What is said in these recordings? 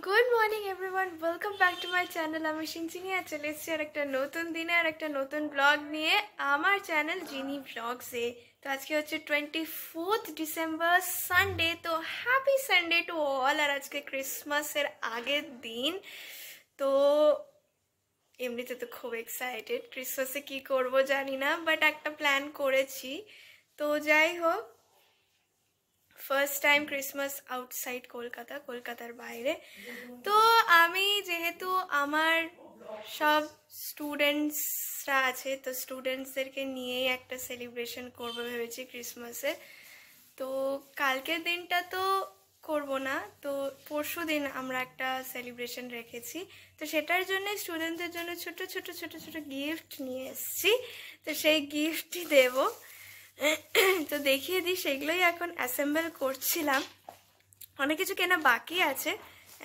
Good morning everyone, welcome back to my channel. আমি সিংচিনি আর চলে এসেছি আর একটা নতুন দিনে আর একটা নতুন ব্লগ নিয়ে আমার চ্যানেল জিনি ব্লগসে। তো আজকে হচ্ছে 24th ডিসেম্বর, সানডে। তো হ্যাপি সানডে টু অল। আর আজকে ক্রিসমাসের আগের দিন। তো এমনিতে তো খুব এক্সাইটেড, ক্রিসমাসে কি করব জানি না, বাট একটা প্ল্যান করেছি। তো যাই হোক, ফার্স্ট টাইম ক্রিসমাস আউটসাইড কলকাতার বাইরে। তো আমি যেহেতু আমার সব স্টুডেন্টসরা আছে, তো স্টুডেন্টসদেরকে নিয়েই একটা সেলিব্রেশন করবো ভেবেছি ক্রিসমাসে। তো কালকের দিনটা তো করব না, তো পরশু দিন আমরা একটা সেলিব্রেশন রেখেছি। তো সেটার জন্য স্টুডেন্টদের জন্য ছোট ছোট ছোট ছোট গিফট নিয়ে এসেছি। তো সেই গিফটই দেবো। তো দেখিয়ে দিই, সেগুলোই এখন অ্যাসেম্বল করছিলাম। অনেক কিছু কেনা বাকি আছে,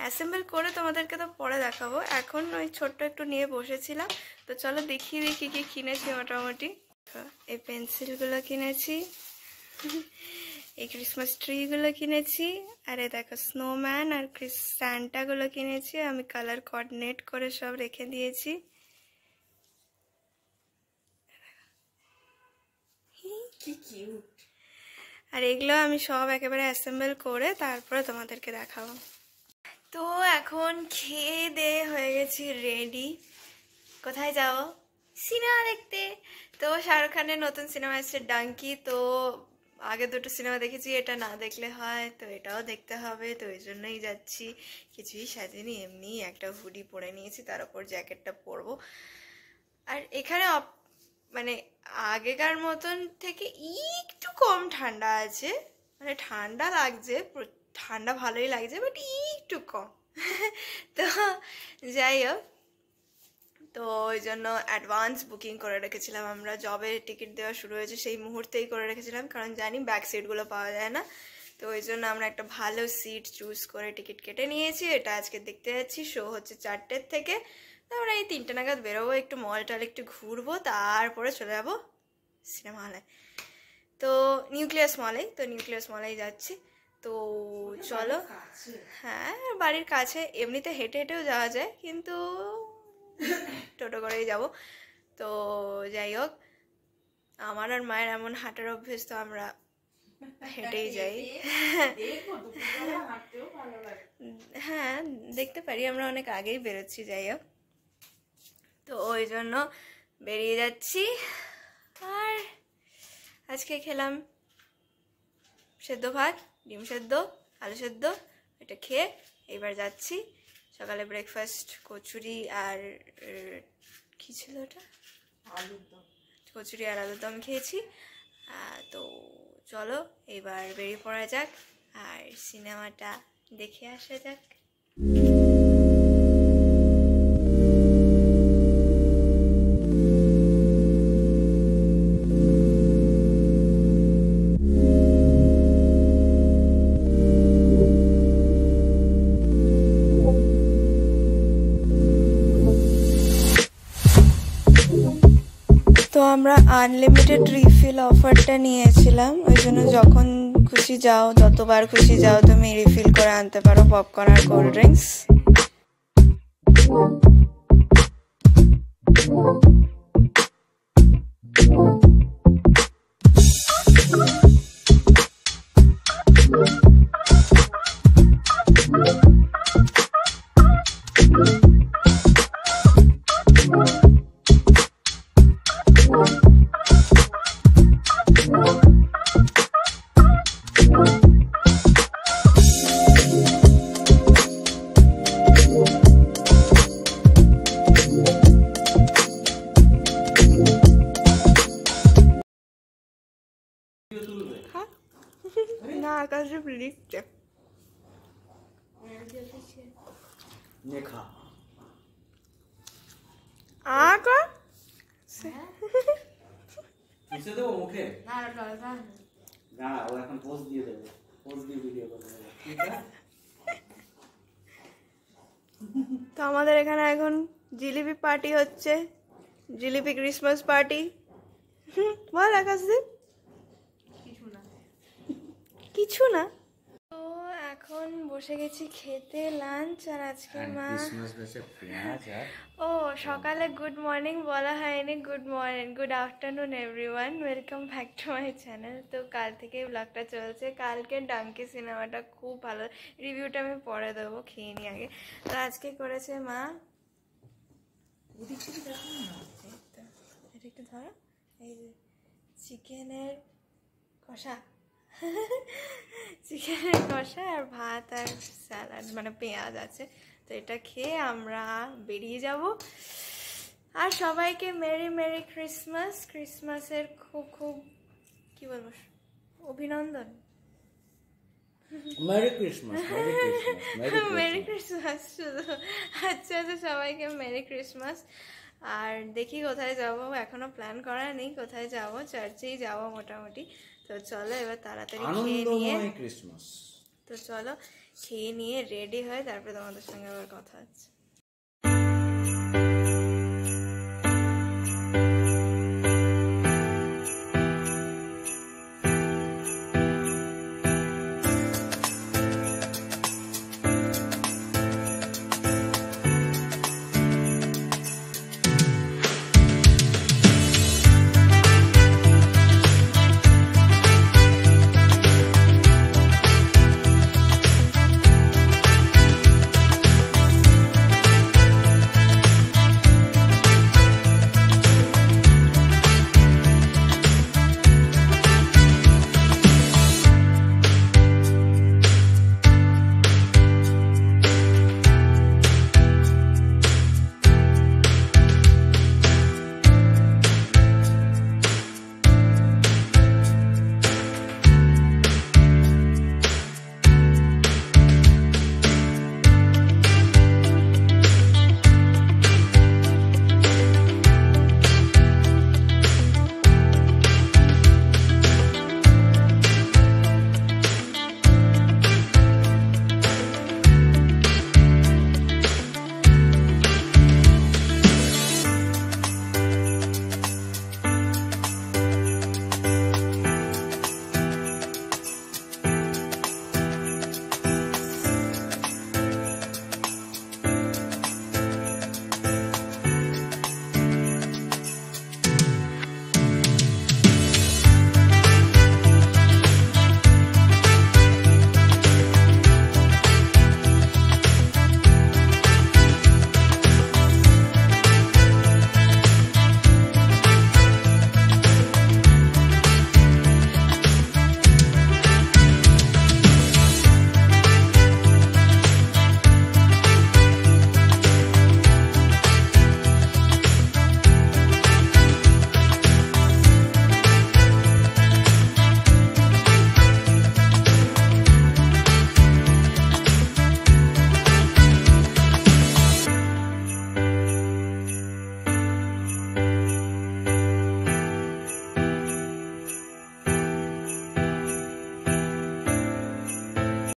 অ্যাসেম্বল করে তোমাদেরকে তো পরে দেখাবো। এখন ওই ছোট্ট একটু নিয়ে বসেছিলাম। তো চলো দেখিয়ে দিই কী কী কিনেছি। মোটামুটি এই পেন্সিলগুলো কিনেছি, এই ক্রিসমাস ট্রিগুলো কিনেছি, আর এই দেখো স্নোম্যান আর স্যান্টাগুলো কিনেছি। আমি কালার কোঅর্ডিনেট করে সব রেখে দিয়েছি। কি কিউট। আর এগুলো আমি সব একেবারে অ্যাসেম্বল করে তারপরে তোমাদেরকে দেখাবো। তো এখন খেয়ে দিয়ে হয়ে গেছি রেডি। কোথায় যাও? সিনেমা দেখতে। তো শাহরুখ খানের নতুন সিনেমা এসেছে ডাঙ্কি। তো আগে দুটো সিনেমা দেখেছি, এটা না দেখলে হয়, তো এটাও দেখতে হবে। তো ওই জন্যই যাচ্ছি। কিছুই সাজিনি, এমনি একটা হুডি পরে নিয়েছি, তার উপর জ্যাকেটটা পরবো। আর এখানে মানে আগেকার মতন থেকে একটু কম ঠান্ডা আছে, মানে ঠান্ডা লাগছে, ঠান্ডা ভালোই লাগছে, বাট একটু কম। তো যাই হোক, তো ওই জন্য অ্যাডভান্স বুকিং করে রেখেছিলাম আমরা। জবে টিকিট দেওয়া শুরু হয়েছে সেই মুহূর্তেই করে রেখেছিলাম, কারণ জানি ব্যাক সিটগুলো পাওয়া যায় না। তো ওই জন্য আমরা একটা ভালো সিট চুজ করে টিকিট কেটে নিয়েছি। এটা আজকে দেখতে যাচ্ছি। শো হচ্ছে 4টের থেকে। তো আমরা এই 3টে নাগাদ বেরোবো, একটু মল টল একটু ঘুরবো, তারপরে চলে যাবো সিনেমা হলে। তো নিউক্লিয়াস মলেই যাচ্ছি। তো চলো। হ্যাঁ, বাড়ির কাছে, এমনিতে হেঁটে হেঁটেও যাওয়া যায়, কিন্তু টোটো করেই যাব। তো যাই হোক, আমার আর মায়ের এমন হাঁটার অভ্যেস, তো আমরা হেঁটেই যাই। হ্যাঁ, দেখতে পারি, আমরা অনেক আগেই বেরোচ্ছি। যাই হোক, তো ওই জন্য বেরিয়ে যাচ্ছি। আর আজকে খেলাম সেদ্ধ ভাত, ডিম সেদ্ধ, আলু সেদ্ধ। এটা খেয়ে এবার যাচ্ছি। সকালে ব্রেকফাস্ট কচুরি আর কি ছিল ওটা, কচুরি আর আলুর দম খেয়েছি। তো চলো এবার বেরিয়ে পড়া যাক আর সিনেমাটা দেখে আসা যাক। তো আমরা আনলিমিটেড রিফিল অফারটা নিয়েছিলাম, ওই জন্য যখন খুশি যাও, যতবার খুশি যাও, তুমি রিফিল করে আনতে পারো পপকর্ন আর কোল্ড ড্রিঙ্কস। না, আকাশে লিখছে আকা মুছে দেবো মুখে। না, ও এখন পোজ দিয়ে দেবে, পোজ দিয়ে ভিডিও করবে। তো আমাদের এখানে এখন জিলিপি পার্টি হচ্ছে, জিলিপি ক্রিসমাস পার্টি। বল আকাশদীপ। কিছু না। তো এখন বসে গেছি খেতে লাঞ্চ। আর আজকে মা ক্রিসমাস বেশে পেঁয়াজ আর ও সকালে গুড মর্নিং বলা হয়নি। Good morning, good afternoon everyone, welcome back to my channel. তো কাল থেকে ব্লগটা চলছে। কালকে ডাঙ্কি সিনেমাটা খুব ভালো, রিভিউটা আমি পরে দেবো, খেয়ে নিই আগে। তো আজকে করেছে মা, এটা একটু ধরো, এই যে চিকেনের কষা চিকেনের কষা আর ভাত আর স্যালাড, মানে পেঁয়াজ আছে। তো এটা খেয়ে আমরা বেরিয়ে যাব। আর সবাইকে মেরি মেরি ক্রিসমাস, ক্রিসমাসের খুব খুব কি বলবো অভিনন্দন, merry Christmas, merry Christmas, merry Christmas শুধু। আচ্ছা আচ্ছা, সবাইকে মেরি ক্রিসমাস। আর দেখি কোথায় যাব, এখনো প্ল্যান করা নেই কোথায় যাব, চার্চেই যাব মোটামুটি। তো চলো এবার তাড়াতাড়ি খেয়ে নিয়ে, আনন্দময় ক্রিসমাস। তো চলো খেয়ে নিয়ে রেডি হয়, তারপরে তোমাদের সঙ্গে আবার কথা হচ্ছে।